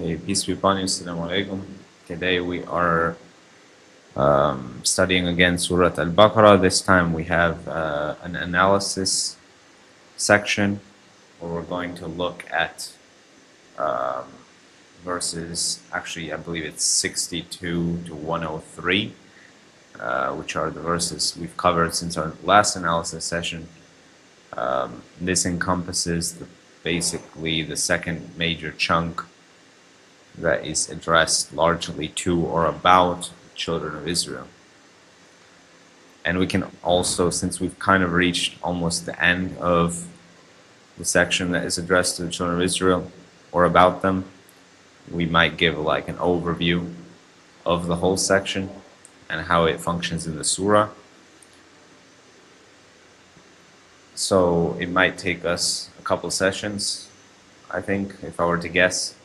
Okay, peace be upon you. Assalamu alaikum. Today we are studying again Surah al-Baqarah. This time we have an analysis section where we're going to look at um, verses, actually I believe it's 62 to 103, which are the verses we've covered since our last analysis session. This encompasses basically the second major chunk that is addressed largely to or about the children of Israel. And we can also, since we've kind of reached almost the end of the section that is addressed to the children of Israel or about them, we might give like an overview of the whole section and how it functions in the surah. So it might take us a couple sessions, I think, if I were to guess.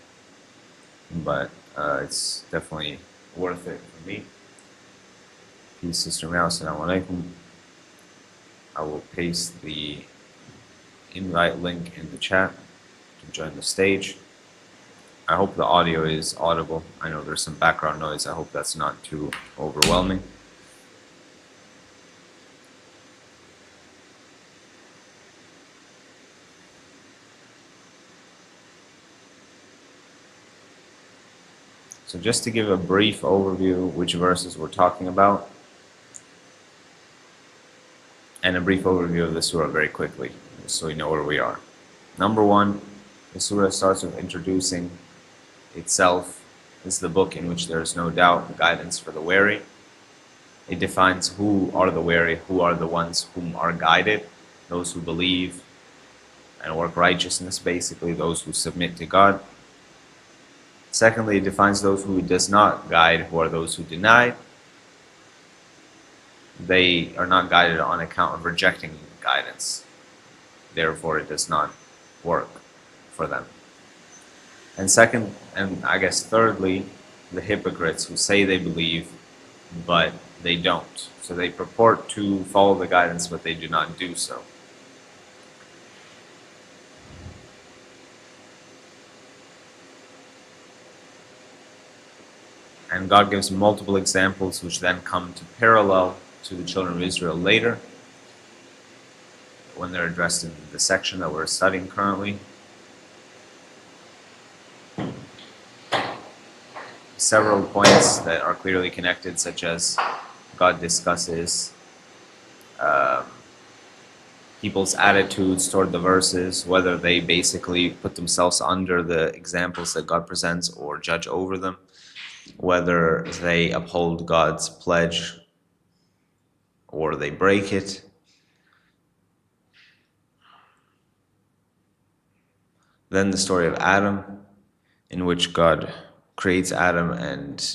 But it's definitely worth it for me. Peace, Sister Meow. Assalamu alaikum. I will paste the invite link in the chat to join the stage. I hope the audio is audible. I know there's some background noise. I hope that's not too overwhelming. So just to give a brief overview which verses we're talking about, and a brief overview of the surah very quickly, so we know where we are. Number one, the surah starts with introducing itself. This is the book in which there is no doubt guidance for the wary. It defines who are the wary, who are the ones whom are guided, those who believe and work righteousness, basically those who submit to God. Secondly, it defines those who it does not guide, who are those who deny. They are not guided on account of rejecting guidance. Therefore, it does not work for them. And second, and I guess thirdly, the hypocrites who say they believe, but they don't. So they purport to follow the guidance, but they do not do so. And God gives multiple examples which then come to parallel to the children of Israel later when they're addressed in the section that we're studying currently. Several points that are clearly connected, such as God discusses people's attitudes toward the verses, whether they basically put themselves under the examples that God presents or judge over them, whether they uphold God's pledge or they break it. Then the story of Adam, in which God creates Adam and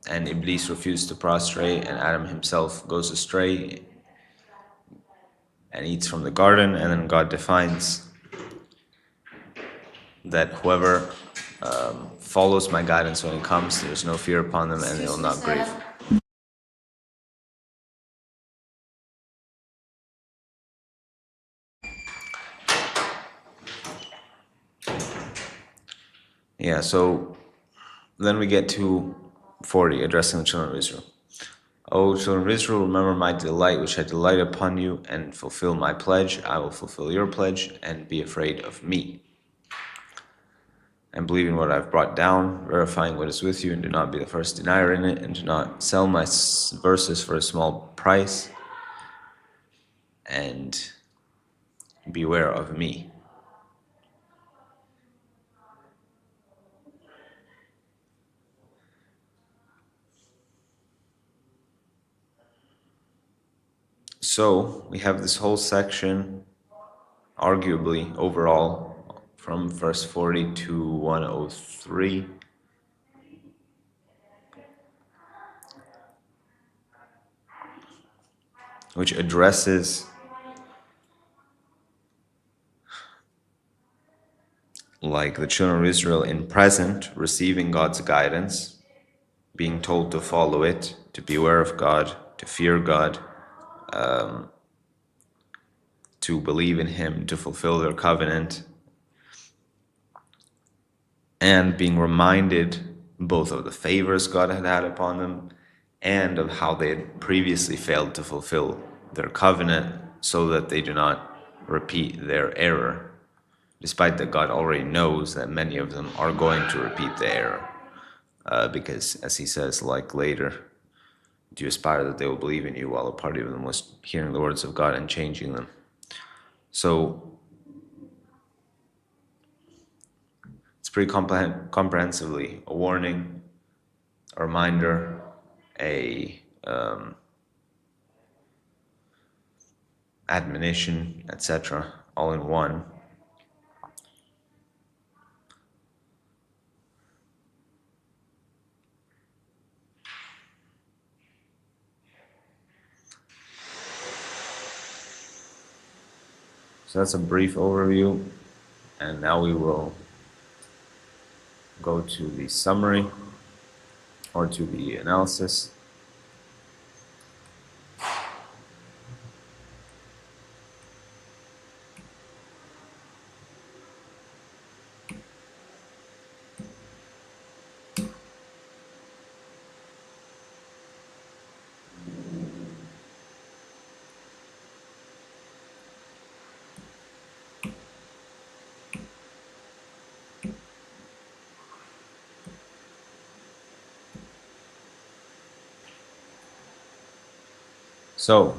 Iblis refused to prostrate, and Adam himself goes astray and eats from the garden, and then God defines that whoever follows my guidance when it comes, there's no fear upon them and they will not grieve. Yeah, so then we get to 40, addressing the children of Israel. O children of Israel, remember my delight which I delight upon you, and fulfill my pledge. I will fulfill your pledge, and be afraid of me. And believe in what I've brought down, verifying what is with you, and do not be the first denier in it, and do not sell my verses for a small price, and beware of me. So we have this whole section, arguably overall, from verse 40 to 103, which addresses like the children of Israel in present, receiving God's guidance, being told to follow it, to beware of God, to fear God, to believe in Him, to fulfill their covenant. and being reminded both of the favors God had had upon them and of how they had previously failed to fulfill their covenant, so that they do not repeat their error, despite that God already knows that many of them are going to repeat the error. Because, as he says, like later, do you aspire that they will believe in you, while a party of them was hearing the words of God and changing them? So it's pretty comprehensively a warning, a reminder, a admonition, etc., all in one. So that's a brief overview, and now we will go to the summary, or to the analysis. So,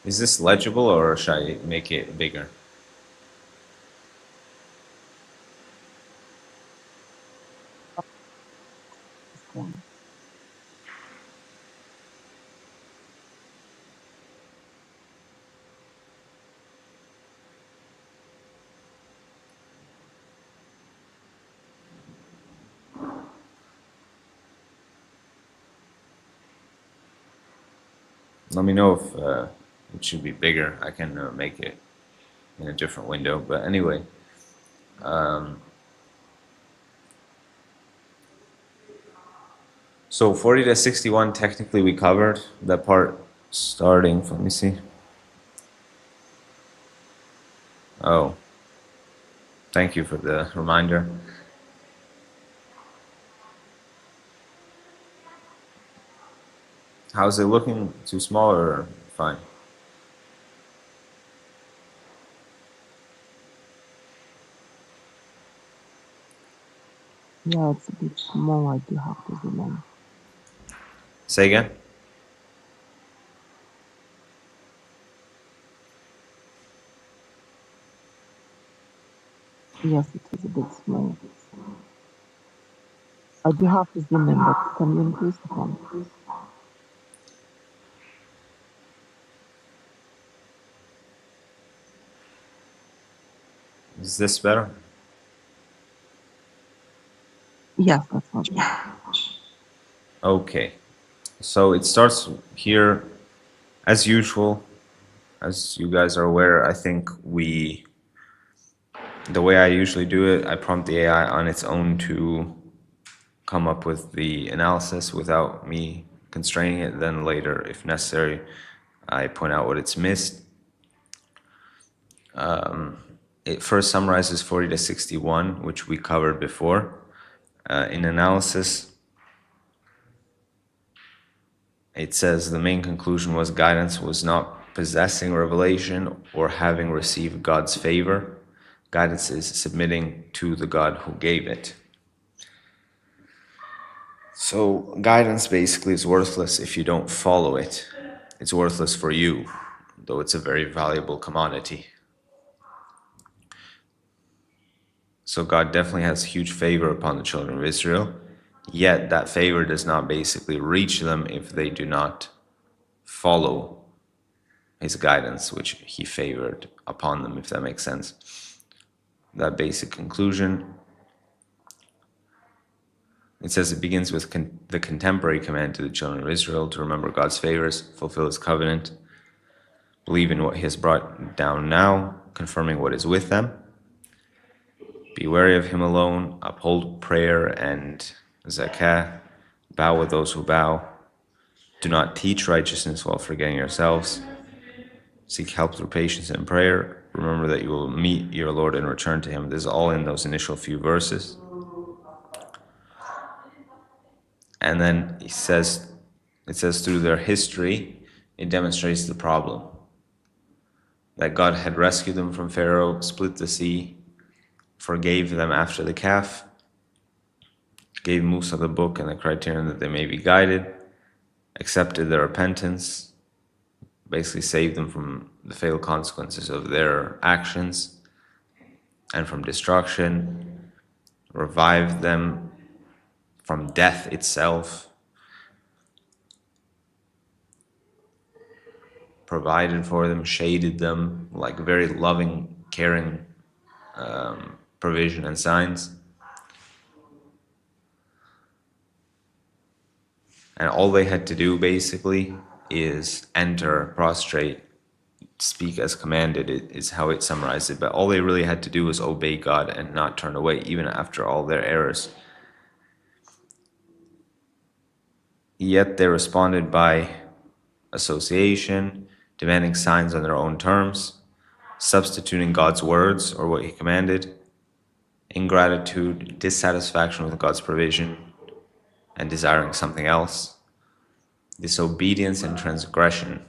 is this legible, or should I make it bigger? Let me know if it should be bigger. I can make it in a different window. But anyway, so 40 to 61, technically we covered that part starting from, let me see. Oh, thank you for the reminder. How's it looking? Too small or fine? Yeah, it's a bit small. I do have to zoom in. Say again? Yes, it is a bit small. I do have to zoom in, but can you increase the font, please? Is this better? Yes, that's much better. Okay. So it starts here, as usual. As you guys are aware, I think the way I usually do it, I prompt the AI on its own to come up with the analysis without me constraining it. Then later, if necessary, I point out what it's missed. It first summarizes 40 to 61, which we covered before. In analysis, it says the main conclusion was guidance was not possessing revelation or having received God's favor. Guidance is submitting to the God who gave it. So guidance basically is worthless if you don't follow it. It's worthless for you, though it's a very valuable commodity. So God definitely has huge favor upon the children of Israel, yet that favor does not basically reach them if they do not follow his guidance, which he favored upon them, if that makes sense. That basic conclusion. It says it begins with the contemporary command to the children of Israel to remember God's favors, fulfill his covenant, believe in what he has brought down now, confirming what is with them. Be wary of him alone, uphold prayer and zakah, bow with those who bow. Do not teach righteousness while forgetting yourselves. Seek help through patience and prayer. Remember that you will meet your Lord and return to Him. This is all in those initial few verses. And then it says through their history, it demonstrates the problem. That God had rescued them from Pharaoh, split the sea, forgave them after the calf, gave Musa the book and the criterion that they may be guided, accepted their repentance, basically saved them from the fatal consequences of their actions and from destruction, revived them from death itself, provided for them, shaded them, like very loving, caring provision and signs. And all they had to do basically is enter, prostrate, speak as commanded, is how it summarized it. But all they really had to do was obey God and not turn away, even after all their errors. Yet they responded by association, demanding signs on their own terms, substituting God's words or what He commanded, ingratitude, dissatisfaction with God's provision, and desiring something else, disobedience and transgression.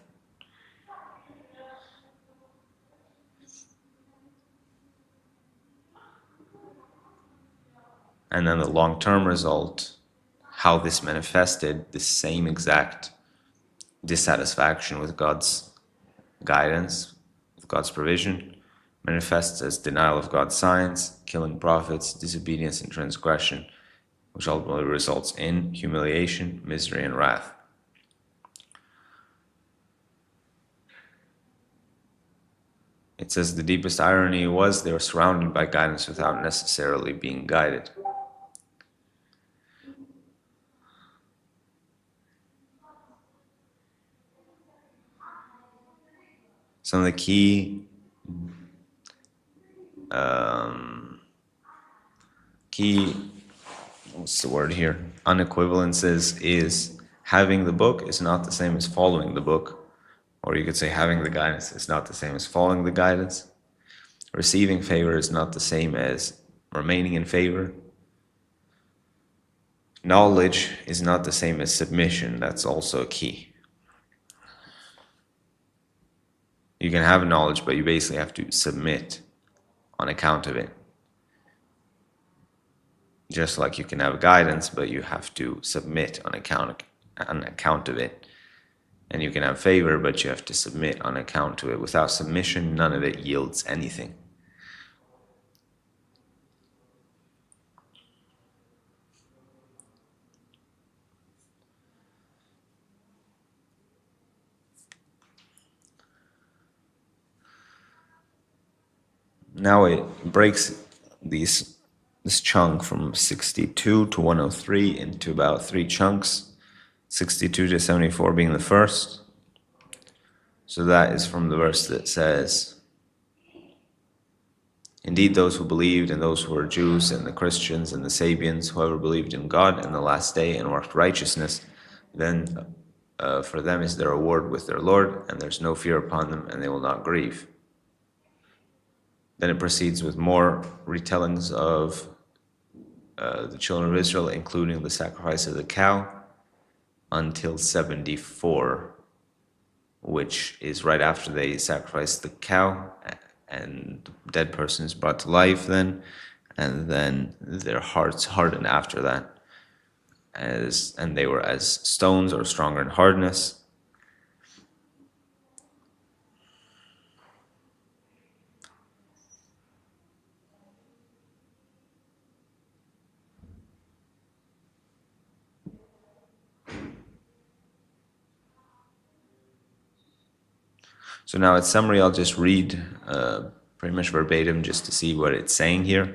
And then the long-term result, how this manifested, the same exact dissatisfaction with God's guidance, with God's provision, manifests as denial of God's signs, killing prophets, disobedience and transgression, which ultimately results in humiliation, misery, and wrath. It says the deepest irony was they were surrounded by guidance without necessarily being guided. Some of the key what's the word here? Unequivalences is having the book is not the same as following the book. Or you could say having the guidance is not the same as following the guidance. Receiving favor is not the same as remaining in favor. Knowledge is not the same as submission. That's also a key. You can have knowledge, but you basically have to submit on account of it. Just like you can have guidance, but you have to submit on account of it. And you can have favor, but you have to submit on account of it. Without submission, none of it yields anything. Now it breaks this chunk from 62 to 103 into about 3 chunks, 62 to 74 being the first. So that is from the verse that says, "Indeed, those who believed and those who were Jews and the Christians and the Sabians, whoever believed in God and the last day and worked righteousness, then for them is their reward with their Lord, and there's no fear upon them, and they will not grieve." Then it proceeds with more retellings of the children of Israel, including the sacrifice of the cow, until 74, which is right after they sacrifice the cow, and the dead person is brought to life then, and then their hearts hardened after that, and they were as stones or stronger in hardness. So now its summary, I'll just read pretty much verbatim just to see what it's saying here.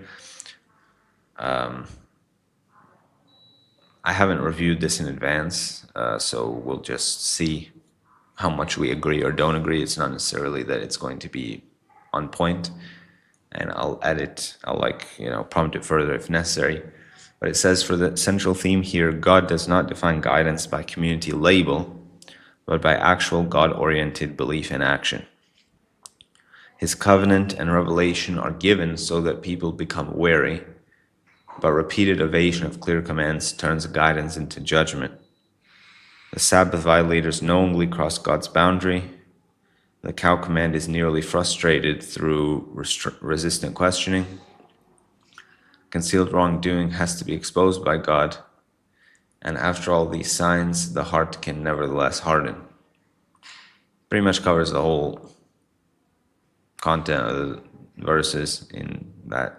I haven't reviewed this in advance, so we'll just see how much we agree or don't agree. It's not necessarily that it's going to be on point, and I'll edit, prompt it further if necessary. But it says, for the central theme here, God does not define guidance by community label, but by actual God-oriented belief and action. His covenant and revelation are given so that people become wary, but repeated evasion of clear commands turns guidance into judgment. The Sabbath violators knowingly cross God's boundary. The cow command is nearly frustrated through resistant questioning. Concealed wrongdoing has to be exposed by God, and after all these signs, the heart can nevertheless harden. Pretty much covers the whole content of the verses in that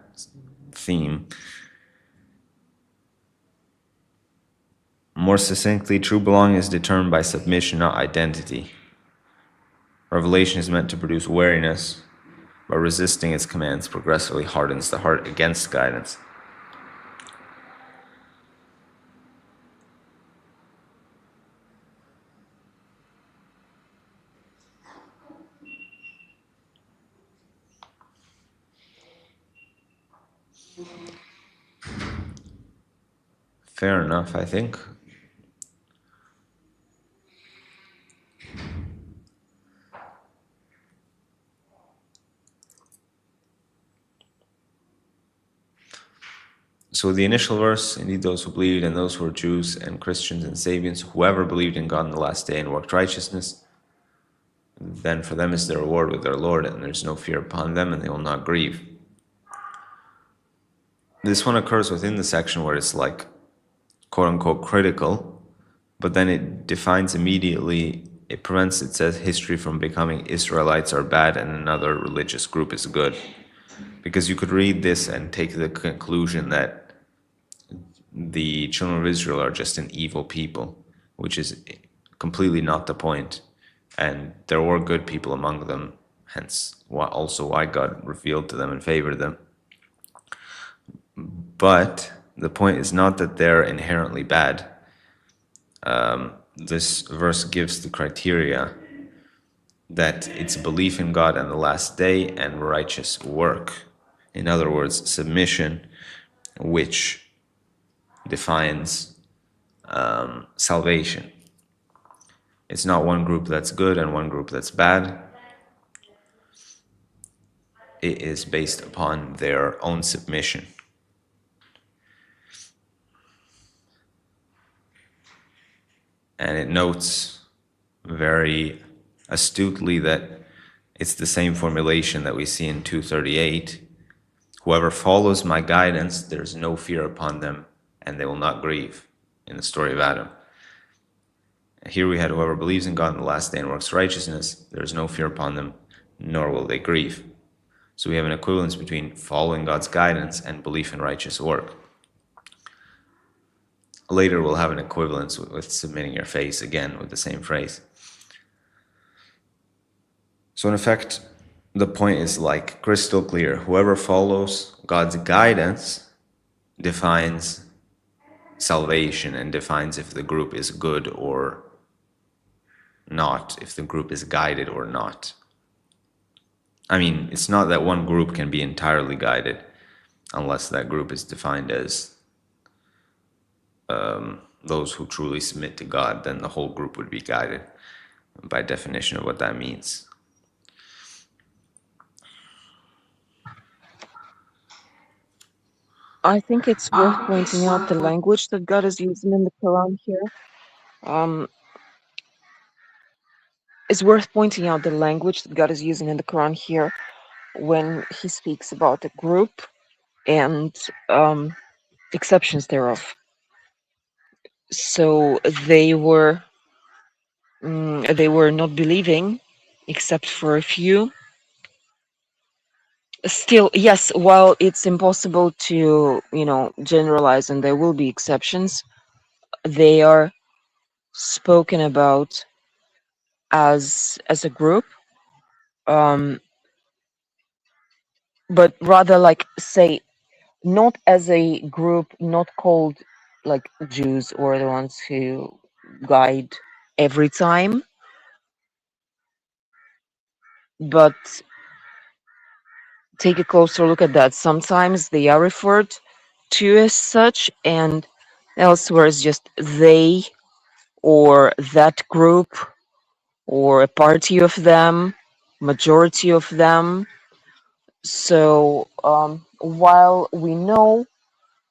theme. More succinctly, true belonging is determined by submission, not identity. Revelation is meant to produce wariness, but resisting its commands progressively hardens the heart against guidance. Fair enough, I think. So the initial verse, indeed those who believed and those who were Jews and Christians and Sabians, whoever believed in God in the last day and worked righteousness, then for them is the reward with their Lord, and there's no fear upon them, and they will not grieve. This one occurs within the section where it's like, quote-unquote, critical, but then it defines immediately, it prevents, it says, history from becoming Israelites are bad and another religious group is good. Because you could read this and take the conclusion that the children of Israel are just an evil people, which is completely not the point. And there were good people among them, hence also why God revealed to them and favored them. But the point is not that they're inherently bad. This verse gives the criteria that it's belief in God and the last day and righteous work. In other words, submission, which defines salvation. It's not one group that's good and one group that's bad. It is based upon their own submission. And it notes very astutely that it's the same formulation that we see in 238. Whoever follows my guidance, there's no fear upon them, and they will not grieve, in the story of Adam. Here we had whoever believes in God in the last day and works righteousness, there is no fear upon them, nor will they grieve. So we have an equivalence between following God's guidance and belief in righteous work. Later we'll have an equivalence with submitting your face, again with the same phrase. So in effect, the point is like crystal clear. Whoever follows God's guidance defines salvation and defines if the group is good or not, if the group is guided or not. I mean, it's not that one group can be entirely guided unless that group is defined as those who truly submit to God, then the whole group would be guided by definition of what that means. I think it's worth pointing out the language that God is using in the Quran here. It's worth pointing out the language that God is using in the Quran here when he speaks about a group and exceptions thereof. So they were not believing except for a few. Still, yes, while it's impossible to, generalize and there will be exceptions, they are spoken about as a group, but rather like say not as a group, not called like Jews or the ones who guide every time, but take a closer look at that. Sometimes they are referred to as such, and elsewhere it's just they or that group or a party of them, majority of them. So while we know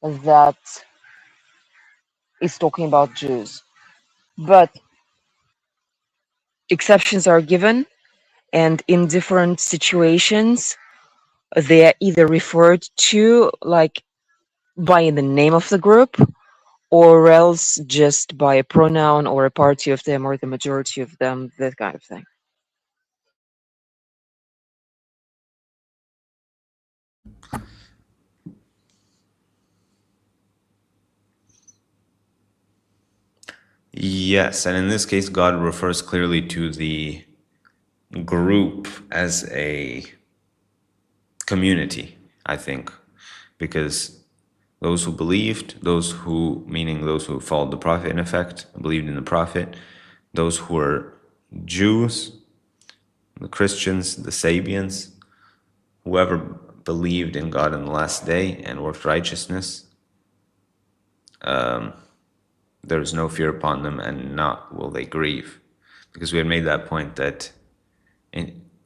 that it's talking about Jews, but exceptions are given, and in different situations, they are either referred to like by the name of the group, or else just by a pronoun or a party of them or the majority of them, that kind of thing. Yes, and in this case, God refers clearly to the group as a community, I think, because those who believed, meaning those who followed the Prophet in effect, believed in the Prophet, those who were Jews, the Christians, the Sabians, whoever believed in God in the last day and worked righteousness, there is no fear upon them, and not will they grieve. Because we had made that point that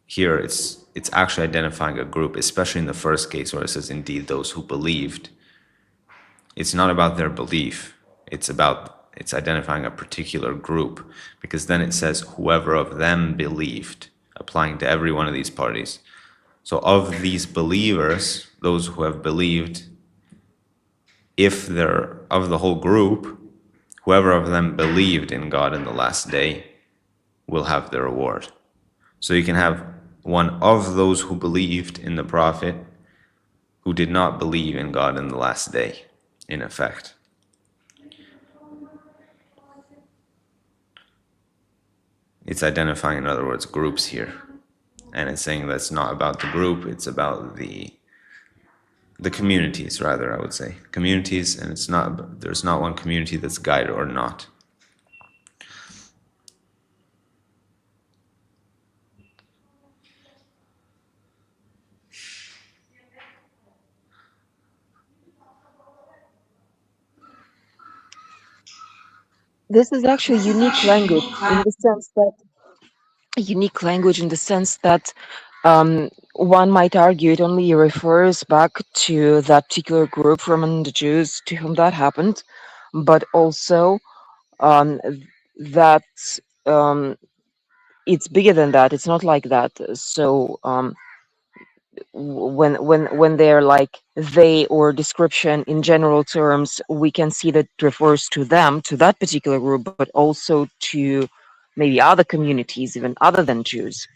here it's actually identifying a group, especially in the first case where it says, indeed, those who believed. It's not about their belief. It's identifying a particular group, because then it says whoever of them believed, applying to every one of these parties. So of these believers, those who have believed, if they're of the whole group, whoever of them believed in God in the last day will have the reward. So you can have one of those who believed in the Prophet who did not believe in God in the last day, in effect. It's identifying, in other words, groups here. And it's saying that's not about the group, it's about the communities, rather, I would say. Communities, and there's not one community that's guided or not. This is actually unique language in the sense that one might argue it only refers back to that particular group from the Jews to whom that happened, but also um, that um, it's bigger than that. It's not like that. So when they're like they or description in general terms, we can see that it refers to them, to that particular group, but also to maybe other communities, even other than Jews.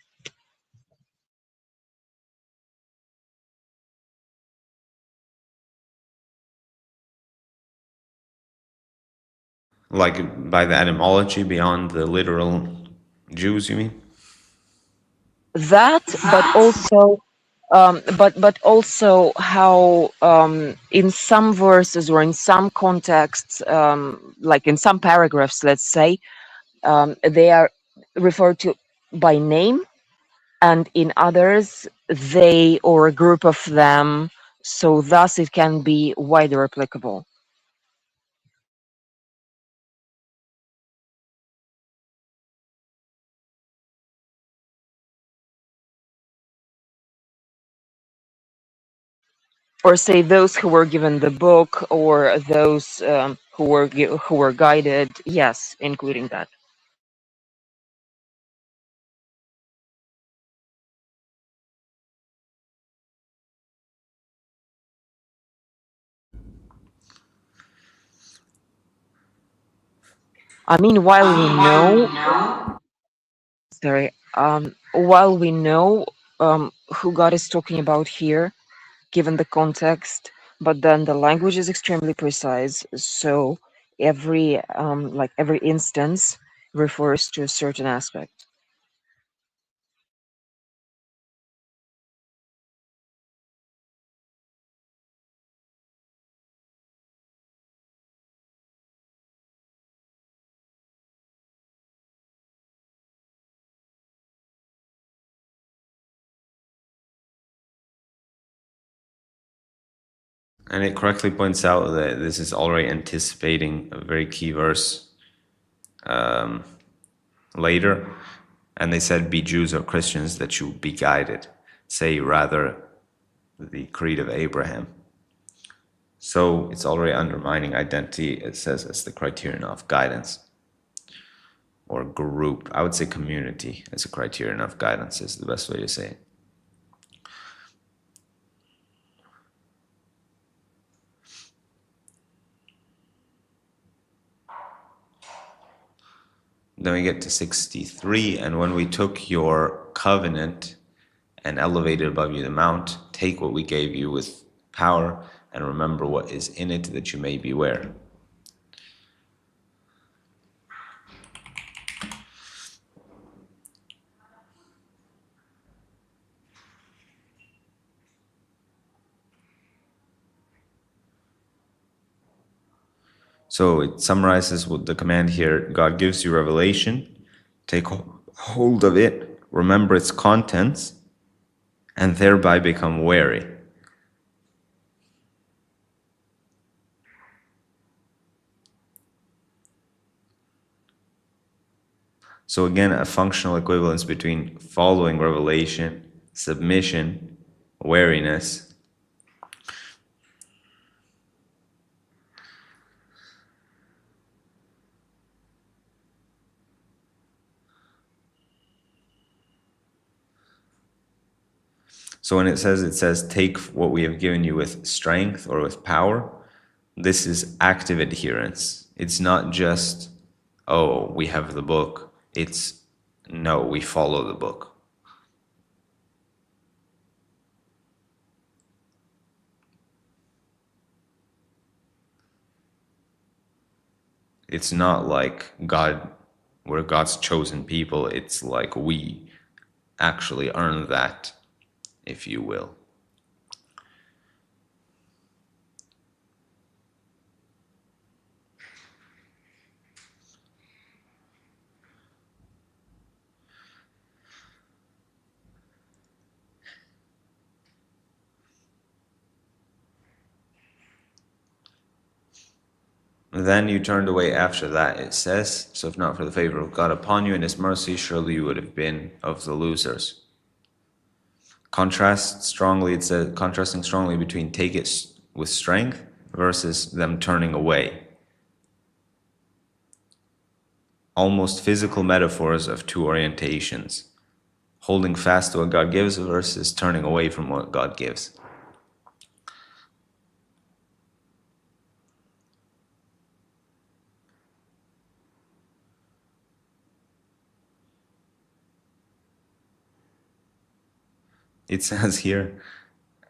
Like by the etymology, beyond the literal Jews, you mean? That, but also how in some verses or in some contexts, like in some paragraphs, let's say, they are referred to by name, and in others they or a group of them, so thus it can be wider applicable. Or say those who were given the book, or those who were guided, yes, including that. I mean, while we know who God is talking about here, given the context, but then the language is extremely precise. So every instance refers to a certain aspect. And it correctly points out that this is already anticipating a very key verse later. And they said, be Jews or Christians, that you be guided. Say rather, the creed of Abraham. So it's already undermining identity, it says, as the criterion of guidance. Or group. I would say community as a criterion of guidance is the best way to say it. Then we get to 63, and when we took your covenant and elevated above you the mount, take what we gave you with power, and remember what is in it, that you may beware. So it summarizes what the command here: God gives you revelation, take hold of it, remember its contents, and thereby become wary. So again, a functional equivalence between following revelation, submission, wariness. So when it says, take what we have given you with strength or with power, this is active adherence. It's not just, oh, we have the book. It's, no, we follow the book. It's not like God, we're God's chosen people. It's like we actually earn that, if you will. Then you turned away after that, it says, so if not for the favor of God upon you and His mercy, surely you would have been of the losers. Contrasting strongly between take it with strength versus them turning away. Almost physical metaphors of two orientations. Holding fast to what God gives versus turning away from what God gives. It says here,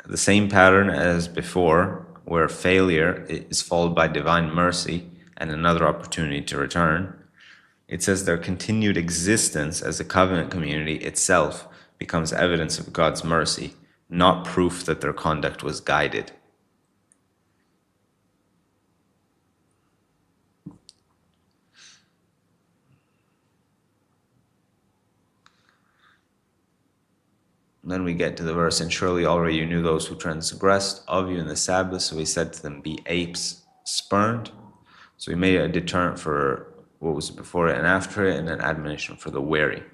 the same pattern as before, where failure is followed by divine mercy and another opportunity to return. It says their continued existence as a covenant community itself becomes evidence of God's mercy, not proof that their conduct was guided. And then we get to the verse, and surely already you knew those who transgressed of you in the Sabbath, so He said to them, be apes spurned. So He made a deterrent for what was before it and after it, and an admonition for the wary.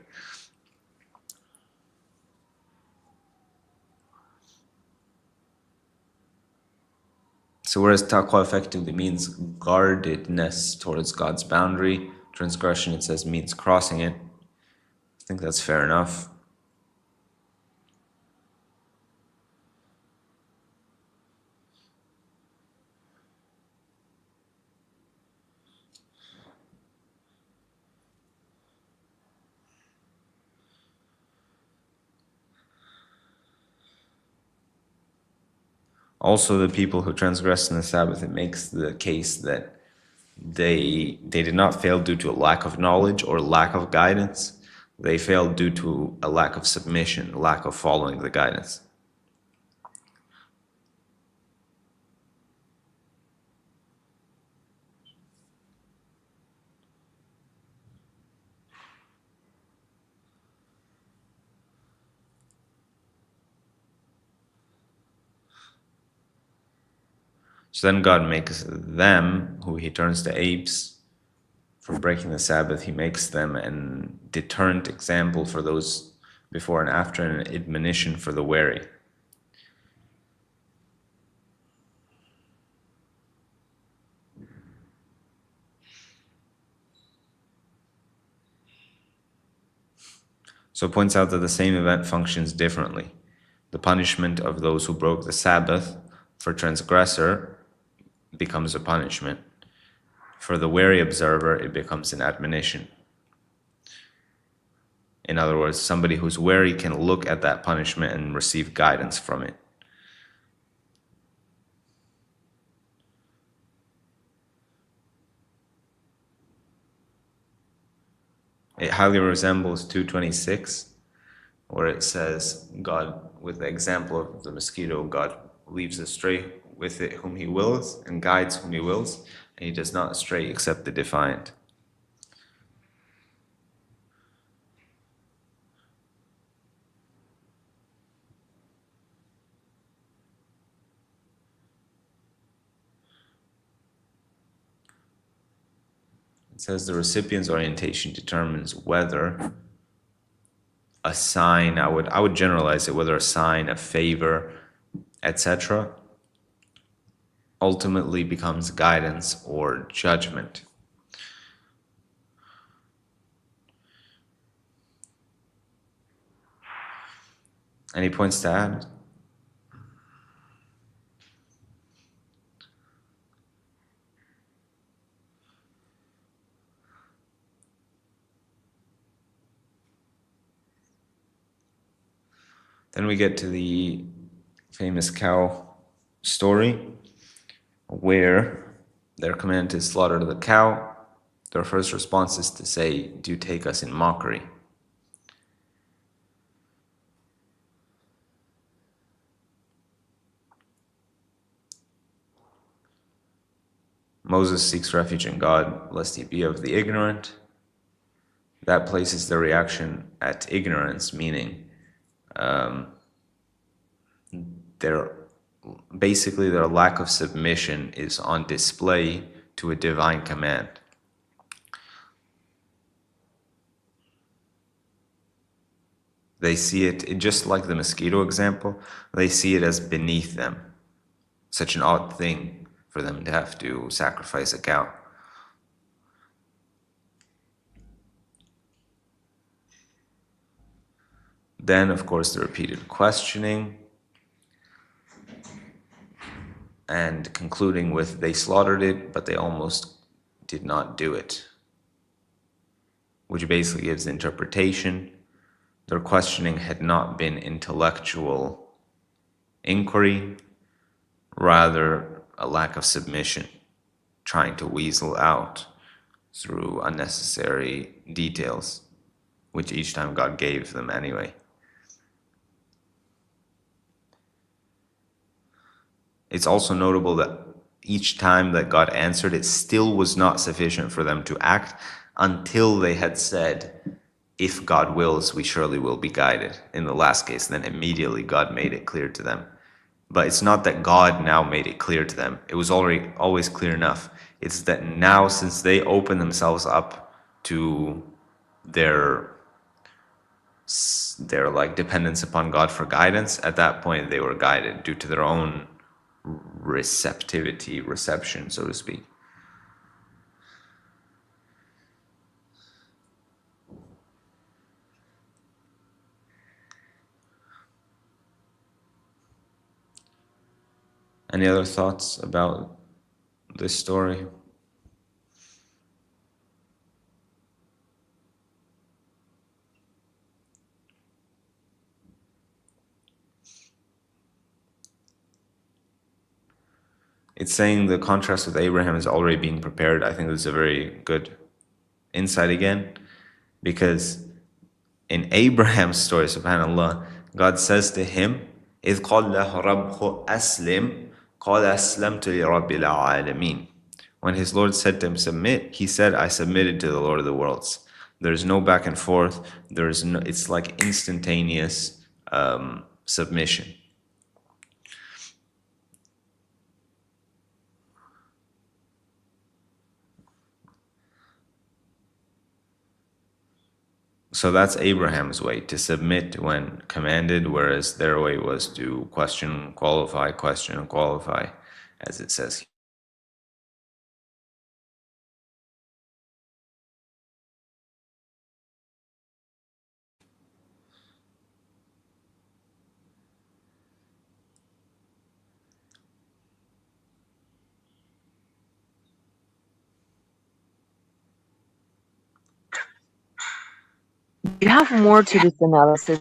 So whereas taqwa effectively means guardedness towards God's boundary, transgression, it says, means crossing it. I think that's fair enough. Also, the people who transgressed in the Sabbath, it makes the case that they did not fail due to a lack of knowledge or lack of guidance. They failed due to a lack of submission, lack of following the guidance. So then God makes them, who He turns to apes for breaking the Sabbath, He makes them an deterrent example for those before and after, and an admonition for the wary. So it points out that the same event functions differently. The punishment of those who broke the Sabbath for transgressor becomes a punishment. For the wary observer, it becomes an admonition. In other words, somebody who's wary can look at that punishment and receive guidance from it. It highly resembles 226, where it says, God, with the example of the mosquito, God leaves astray with it whom He wills and guides whom He wills, and He does not astray except the defiant. It says the recipient's orientation determines whether a sign, I would generalize it, whether a sign, a favor, etc., ultimately becomes guidance or judgment. Any points to add? Then we get to the famous cow story, where they're commanded to slaughter the cow. Their first response is to say, "Do you take us in mockery?" Moses seeks refuge in God, lest he be of the ignorant. That places the reaction at ignorance, meaning their lack of submission is on display to a divine command. They see it, just like the mosquito example, they see it as beneath them. Such an odd thing for them to have to sacrifice a cow. Then, of course, the repeated questioning, and concluding with, they slaughtered it, but they almost did not do it, which basically gives the interpretation. Their questioning had not been intellectual inquiry, rather a lack of submission, trying to weasel out through unnecessary details, which each time God gave them anyway. It's also notable that each time that God answered, it still was not sufficient for them to act until they had said, "If God wills, we surely will be guided." In the last case, then immediately God made it clear to them. But it's not that God now made it clear to them. It was already always clear enough. It's that now, since they open themselves up to their like dependence upon God for guidance, at that point they were guided due to their own reception, so to speak. Any other thoughts about this story? It's saying the contrast with Abraham is already being prepared. I think this is a very good insight again, because in Abraham's story, subhanAllah, God says to him, إِذْ قَالَ لَهُ رَبُّهُ أَسْلِمْ قَالَ أَسْلَمْتُ لِرَبِّ الْعَالَمِينَ. When his Lord said to him, submit, he said, I submitted to the Lord of the worlds. There's no back and forth. It's like instantaneous submission. So that's Abraham's way, to submit when commanded, whereas their way was to question, qualify, as it says. you have more to this analysis.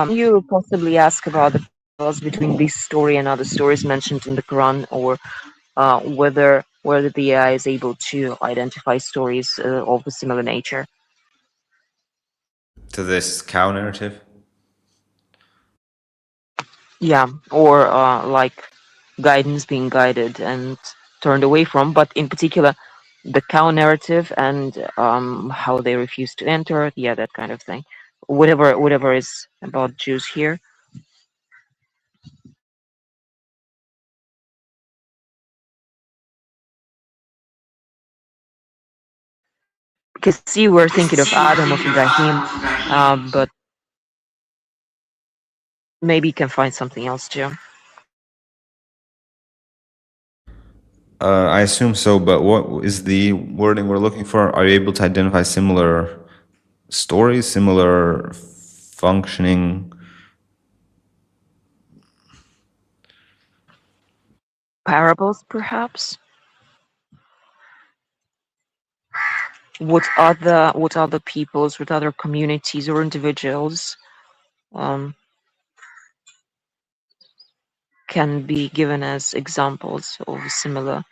You possibly ask about the parallels between this story and other stories mentioned in the Quran, or whether the AI is able to identify stories of a similar nature. To this cow narrative? Yeah, or like guidance being guided and turned away from, but in particular, the cow narrative and how they refuse to enter, yeah, that kind of thing. Whatever is about Jews here. Because see, we're thinking of Adam, of Ibrahim, but maybe you can find something else too. I assume so, but what is the wording we're looking for? Are you able to identify similar stories, similar functioning? Parables, perhaps. What other peoples, what other communities or individuals um, can be given as examples of a similar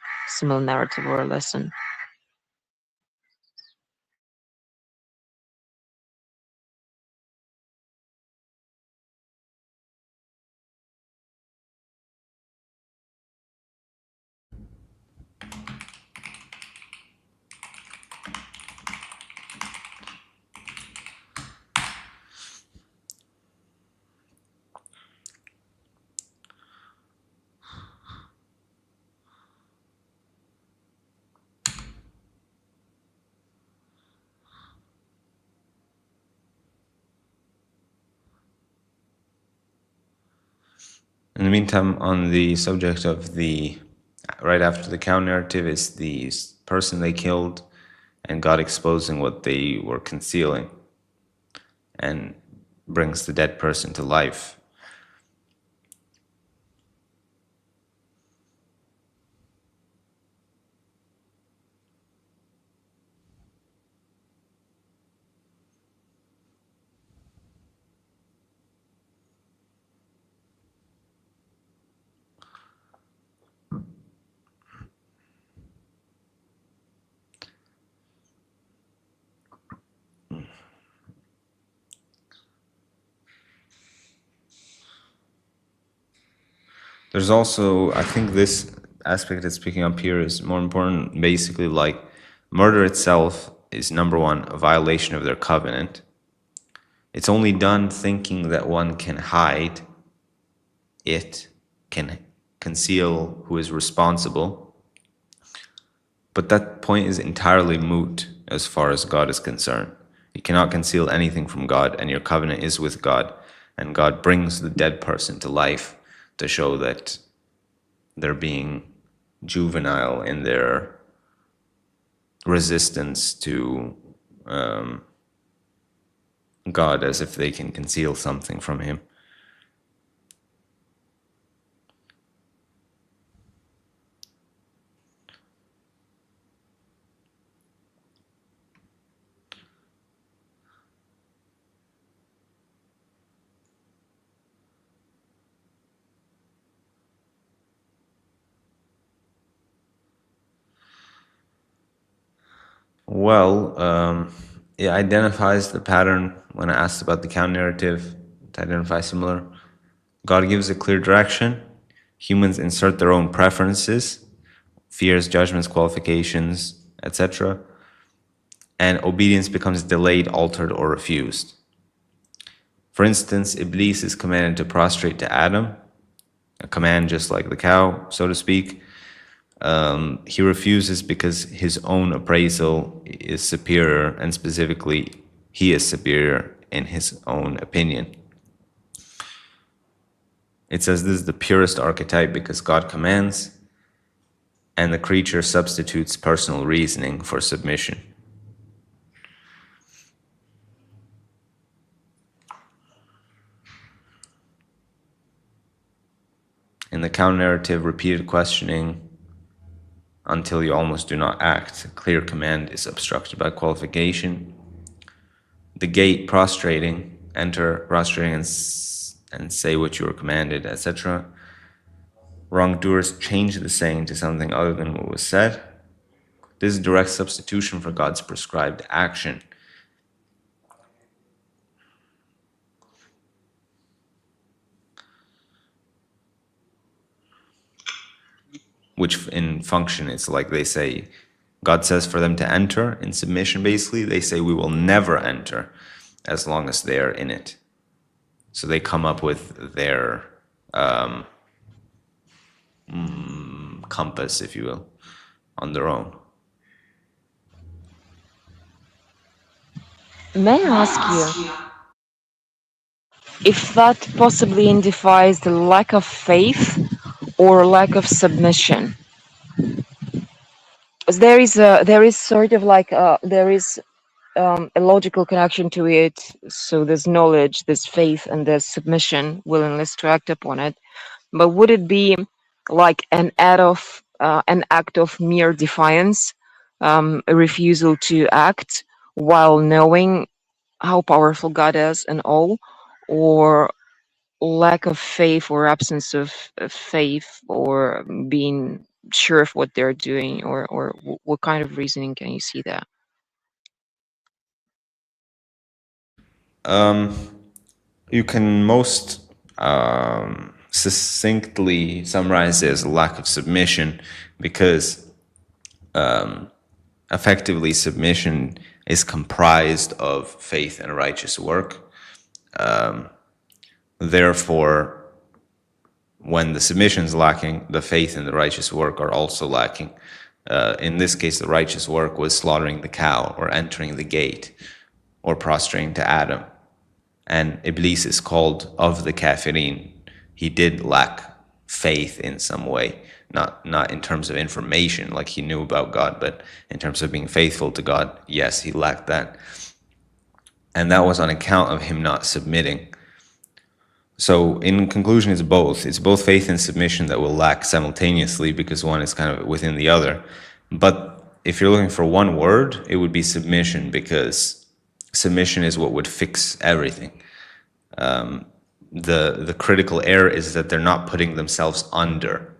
narrative or a lesson. In the meantime, on the subject of right after the cow narrative is the person they killed and God exposing what they were concealing and brings the dead person to life. There's also, I think this aspect that's picking up here is more important. Basically, like murder itself is number one, a violation of their covenant. It's only done thinking that one can hide it, can conceal who is responsible. But that point is entirely moot as far as God is concerned. You cannot conceal anything from God, and your covenant is with God. And God brings the dead person to life to show that they're being juvenile in their resistance to God, as if they can conceal something from Him. Well, it identifies the pattern when I asked about the count narrative to identify similar. God gives a clear direction. Humans insert their own preferences, fears, judgments, qualifications, etc. And obedience becomes delayed, altered, or refused. For instance, Iblis is commanded to prostrate to Adam, a command just like the cow, so to speak. He refuses because his own appraisal is superior, and specifically, he is superior in his own opinion. It says this is the purest archetype because God commands, and the creature substitutes personal reasoning for submission. In the counter-narrative, repeated questioning until you almost do not act. Clear command is obstructed by qualification. the gate prostrating, enter prostrating and say what you were commanded, etc. Wrongdoers change the saying to something other than what was said. This is direct substitution for God's prescribed action. Which in function, it's like they say, God says for them to enter in submission, basically. They say we will never enter as long as they are in it. So they come up with their compass, if you will, on their own. May I ask you if that possibly indicates the lack of faith or lack of submission? There is sort of like there is a logical connection to it. So there's knowledge, there's faith, and there's submission, willingness to act upon it. But would it be like an act of mere defiance, a refusal to act while knowing how powerful God is and all, or lack of faith or absence of faith or being sure of what they're doing, or what kind of reasoning can you see there? You can most succinctly summarize it as a lack of submission, because effectively submission is comprised of faith and righteous work. Therefore, when the submission is lacking, the faith and the righteous work are also lacking. In this case, the righteous work was slaughtering the cow or entering the gate or prostrating to Adam. And Iblis is called of the kafirin. He did lack faith in some way, not in terms of information, like he knew about God, but in terms of being faithful to God, yes, he lacked that. And that was on account of him not submitting. So in conclusion, it's both. It's both faith and submission that will lack simultaneously, because one is kind of within the other. But if you're looking for one word, it would be submission, because submission is what would fix everything. The critical error is that they're not putting themselves under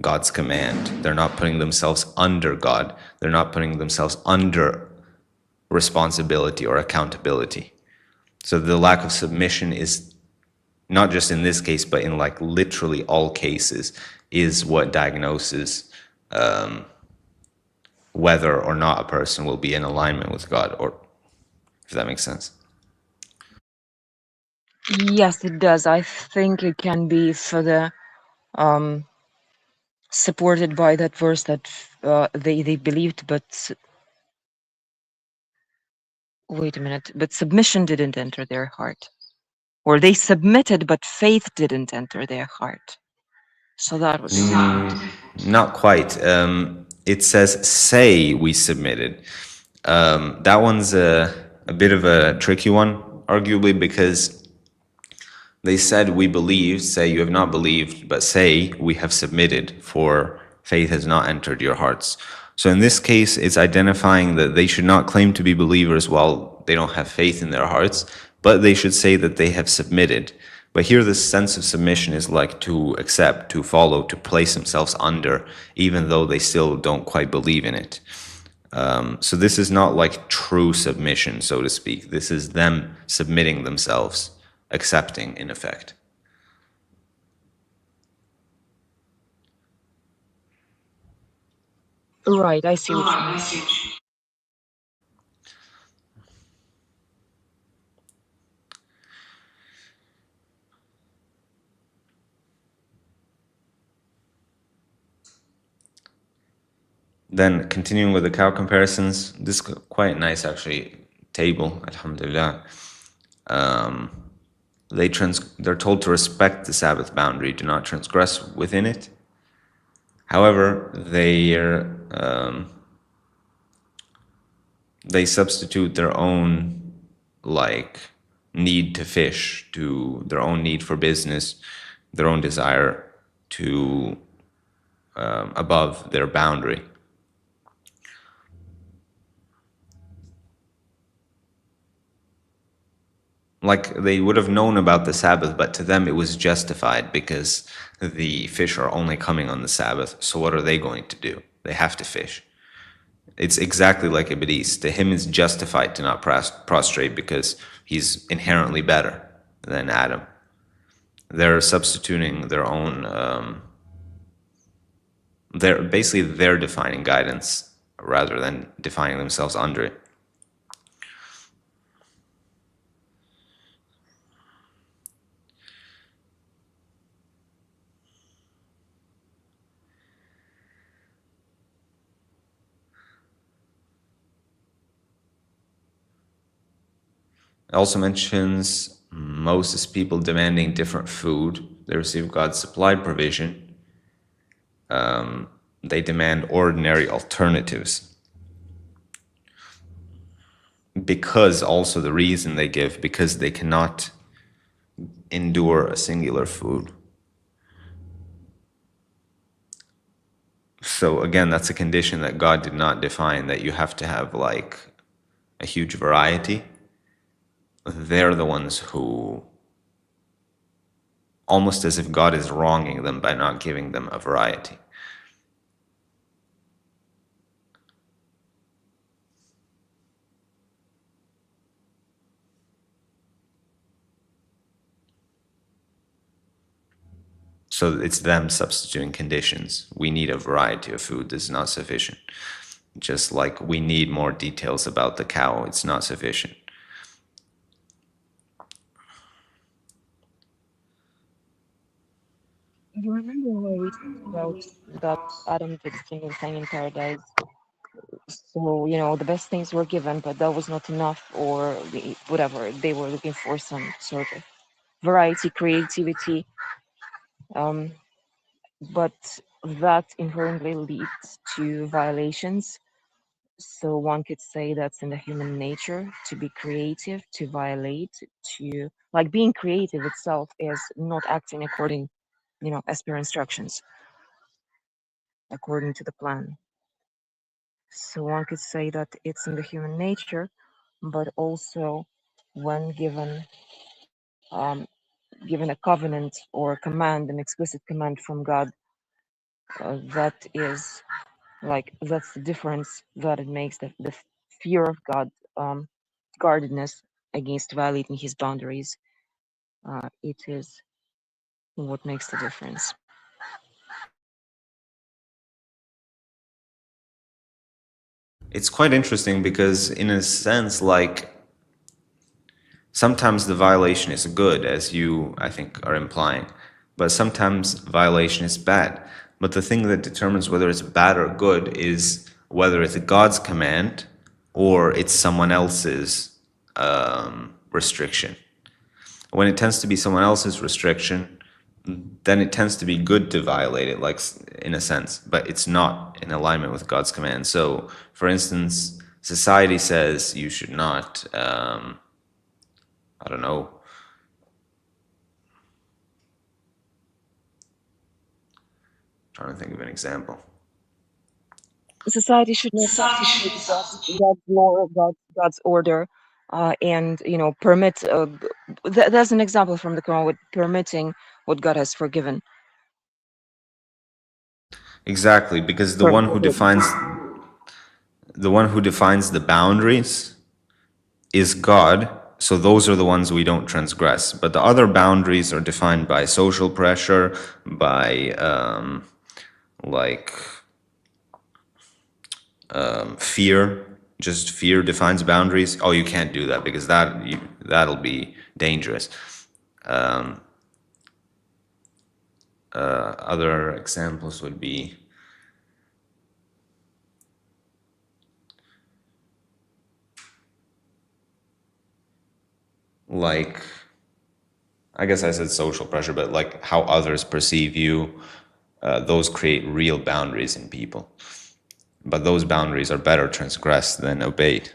God's command. They're not putting themselves under God. They're not putting themselves under responsibility or accountability. So the lack of submission is not just in this case, but in like literally all cases, is what diagnoses whether or not a person will be in alignment with God, or if that makes sense. Yes, it does. I think it can be further supported by that verse that they believed, but wait a minute, but submission didn't enter their heart, or they submitted but faith didn't enter their heart. So that was Not quite. It says, say we submitted. That one's a bit of a tricky one, arguably, because they said we believed, say you have not believed, but say we have submitted, for faith has not entered your hearts. So in this case, it's identifying that they should not claim to be believers while they don't have faith in their hearts, but they should say that they have submitted. But here, this sense of submission is like to accept, to follow, to place themselves under, even though they still don't quite believe in it. So this is not like true submission, so to speak. This is them submitting themselves, accepting, in effect. right. I see what you mean. Then continuing with the cow comparisons, this is quite nice actually table, alhamdulillah. They're told to respect the Sabbath boundary, do not transgress within it. However, they substitute their own like need to fish, to their own need for business, their own desire to above their boundary. like they would have known about the Sabbath, but to them it was justified because the fish are only coming on the Sabbath. So what are they going to do? They have to fish. It's exactly like Iblis. To him, it's justified to not prostrate because he's inherently better than Adam. They're substituting their own. They're defining guidance rather than defining themselves under it. It also mentions Moses' people demanding different food. They receive God's supplied provision. They demand ordinary alternatives. Because also the reason they give, because they cannot endure a singular food. So again, that's a condition that God did not define, that you have to have like a huge variety. They're the ones who, almost as if God is wronging them by not giving them a variety. So it's them substituting conditions. We need a variety of food. This is not sufficient. Just like we need more details about the cow, it's not sufficient. You remember when we talked about that Adam did a single thing in paradise? So, the best things were given, but that was not enough, or whatever. They were looking for some sort of variety, creativity, um, but that inherently leads to violations. So one could say that's in the human nature to be creative, to violate, to like being creative itself is not acting according, as per instructions, according to the plan. So one could say that it's in the human nature, but also when um, given a covenant or a command, an explicit command from God, that is that's the difference that it makes, the fear of God, guardedness against violating His boundaries. It is what makes the difference. It's quite interesting because, in a sense, like sometimes the violation is good, as you, I think, are implying, but sometimes violation is bad. But the thing that determines whether it's bad or good is whether it's God's command or it's someone else's restriction. When it tends to be someone else's restriction, then it tends to be good to violate it, like in a sense, but it's not in alignment with God's command. So, for instance, society says you should not, I don't know, trying to think of an example. Society should not substitute God's law, God's order, and permit. There's an example from the Quran with permitting what God has forgiven. Exactly, because the one who defines the boundaries is God. So those are the ones we don't transgress. But the other boundaries are defined by social pressure, by like fear. Just fear defines boundaries. Oh, you can't do that because that'll be dangerous. Other examples would be like, I guess I said social pressure, but like how others perceive you, those create real boundaries in people. But those boundaries are better transgressed than obeyed.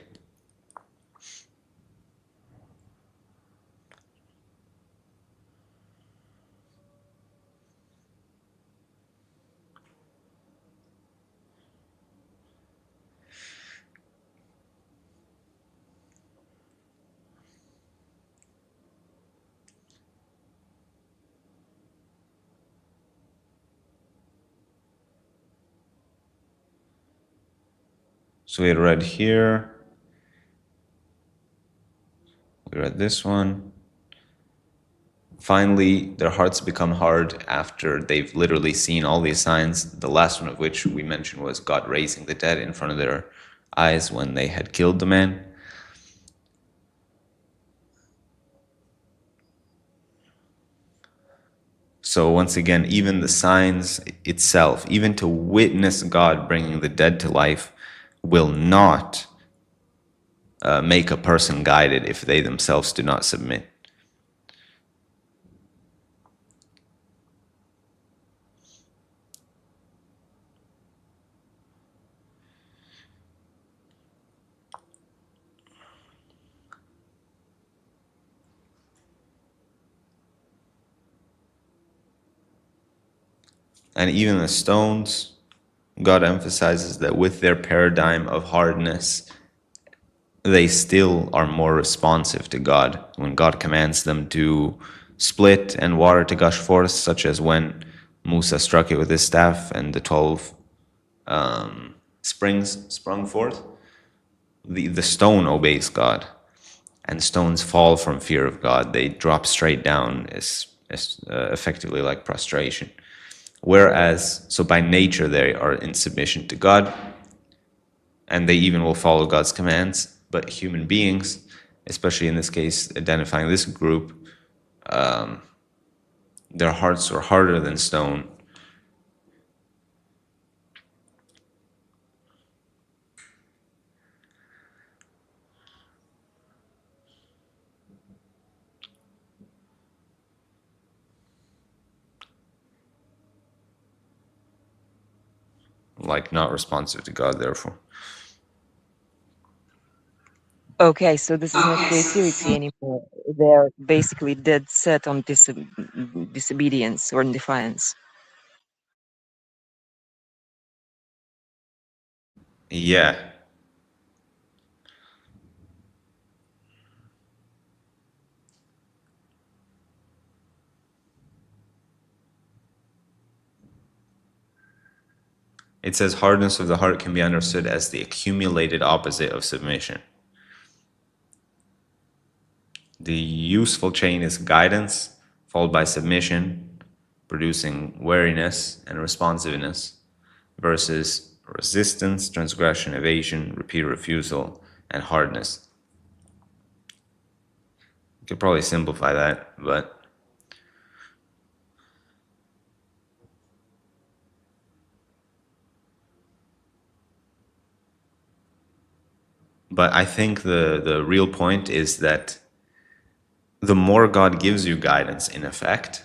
So we had read here, we read this one. Finally, their hearts become hard after they've literally seen all these signs, the last one of which we mentioned was God raising the dead in front of their eyes when they had killed the man. So once again, even the signs itself, even to witness God bringing the dead to life, will not make a person guided if they themselves do not submit. And even the stones, God emphasizes that with their paradigm of hardness, they still are more responsive to God. When God commands them to split and water to gush forth, such as when Musa struck it with his staff and the 12 springs sprung forth, the stone obeys God, and stones fall from fear of God. They drop straight down, as effectively like prostration. Whereas, so by nature, they are in submission to God, and they even will follow God's commands. But human beings, especially in this case, identifying this group, their hearts are harder than stone. Like not responsive to God, therefore. Okay, so this is not creativity anymore. They're basically dead set on disobedience or defiance. Yeah. It says hardness of the heart can be understood as the accumulated opposite of submission. The useful chain is guidance, followed by submission, producing wariness and responsiveness, versus resistance, transgression, evasion, repeated refusal, and hardness. You could probably simplify that, but I think the real point is that the more God gives you guidance, in effect,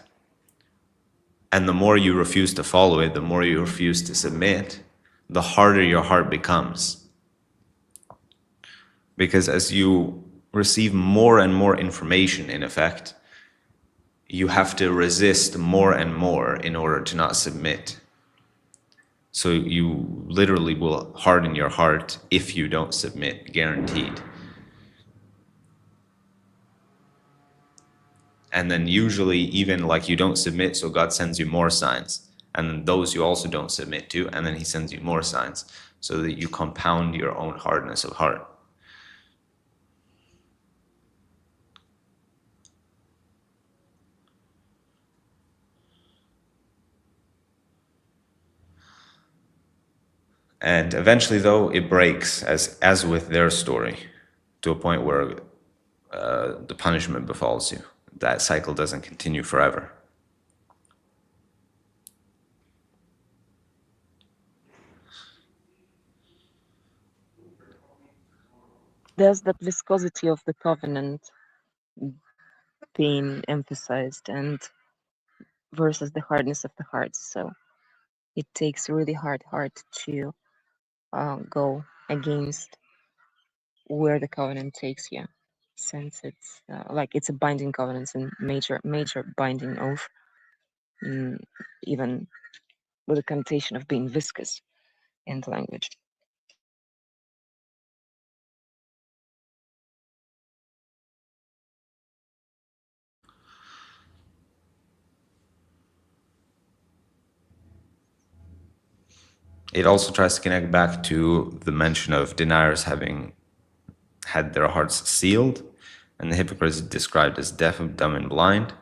and the more you refuse to follow it, the more you refuse to submit, the harder your heart becomes. Because as you receive more and more information, in effect, you have to resist more and more in order to not submit. So you literally will harden your heart if you don't submit, guaranteed. And then usually even like you don't submit, so God sends you more signs. And those you also don't submit to, and then he sends you more signs so that you compound your own hardness of heart. And eventually, though, it breaks, as with their story, to a point where the punishment befalls you. That cycle doesn't continue forever. There's that viscosity of the covenant being emphasized and versus the hardness of the heart. So it takes really hard heart to go against where the covenant takes you, since it's like it's a binding covenant and major binding oath, mm, even with a connotation of being viscous in the language. It also tries to connect back to the mention of deniers having had their hearts sealed, and the hypocrites described as deaf, dumb, and blind.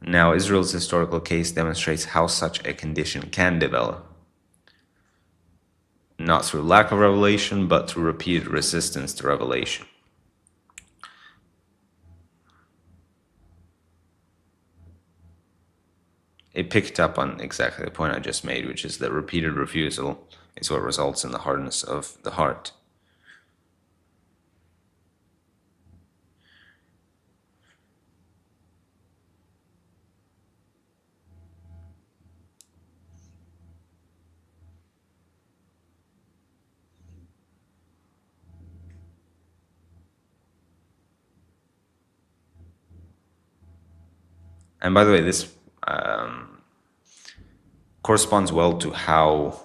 Now, Israel's historical case demonstrates how such a condition can develop, not through lack of revelation, but through repeated resistance to revelation. It picked up on exactly the point I just made, which is that repeated refusal is what results in the hardness of the heart. And by the way, this corresponds well to how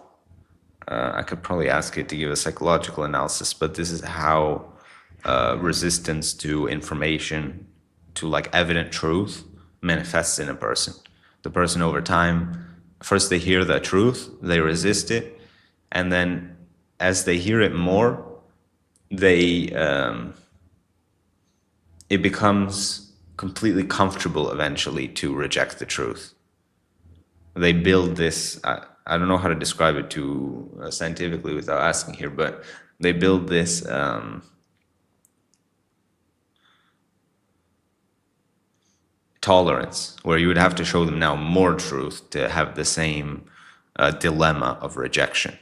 I could probably ask it to give a psychological analysis, but this is how resistance to information, to like evident truth, manifests in a person. The person over time, first they hear the truth, they resist it, and then as they hear it more, they it becomes completely comfortable eventually to reject the truth. They build this, I don't know how to describe it too scientifically without asking here, but they build this tolerance where you would have to show them now more truth to have the same dilemma of rejection.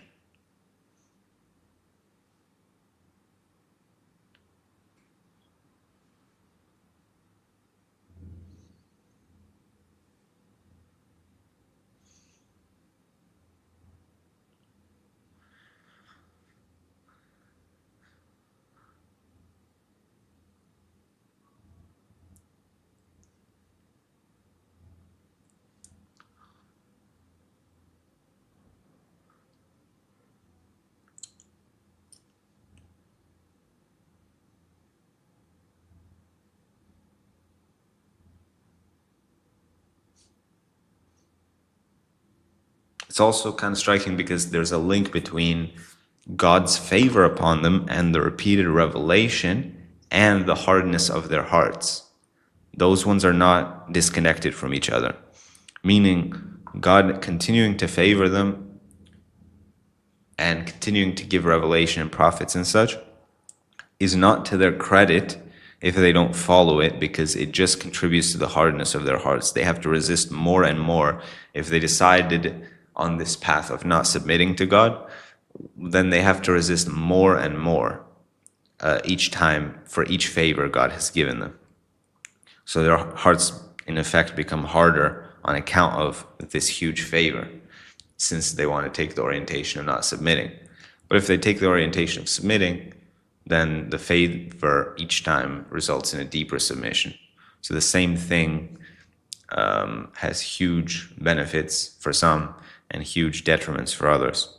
It's also kind of striking because there's a link between God's favor upon them and the repeated revelation and the hardness of their hearts. Those ones are not disconnected from each other, meaning God continuing to favor them and continuing to give revelation and prophets and such is not to their credit if they don't follow it, because it just contributes to the hardness of their hearts. They have to resist more and more. If they decided on this path of not submitting to God, then they have to resist more and more each time for each favor God has given them. So their hearts, in effect, become harder on account of this huge favor, since they want to take the orientation of not submitting. But if they take the orientation of submitting, then the favor each time results in a deeper submission. So the same thing has huge benefits for some and huge detriments for others.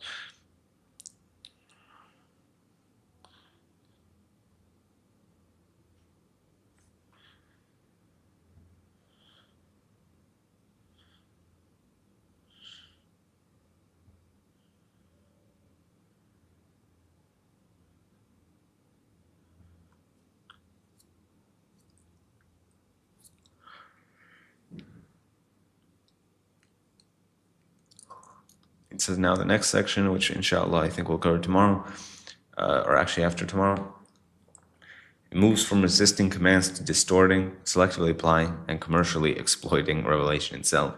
It says now the next section, which inshallah I think we'll cover tomorrow, or actually after tomorrow. It moves from resisting commands to distorting, selectively applying, and commercially exploiting revelation itself.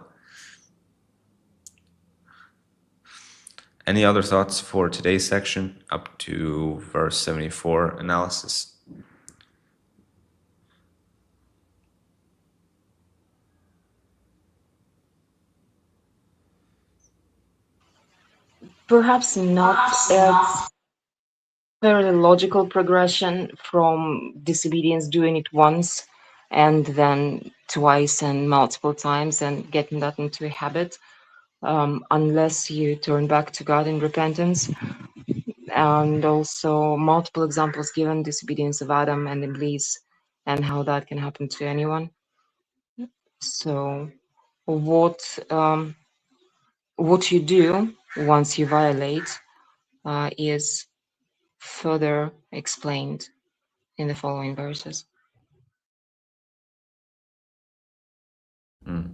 Any other thoughts for today's section up to verse 74 analysis? Perhaps not. It's fairly logical progression from disobedience, doing it once and then twice and multiple times and getting that into a habit, unless you turn back to God in repentance. And also multiple examples given, disobedience of Adam and Iblis, and how that can happen to anyone. So what what you do once you violate is further explained in the following verses. Mm.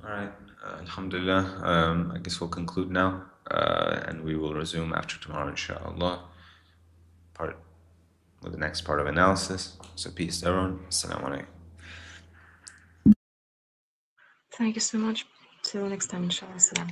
All right, Alhamdulillah. I guess we'll conclude now, and we will resume after tomorrow, inshallah, part with the next part of analysis. So peace, everyone. Assalamu alaikum. Thank you so much. Till next time, inshallah. Salam.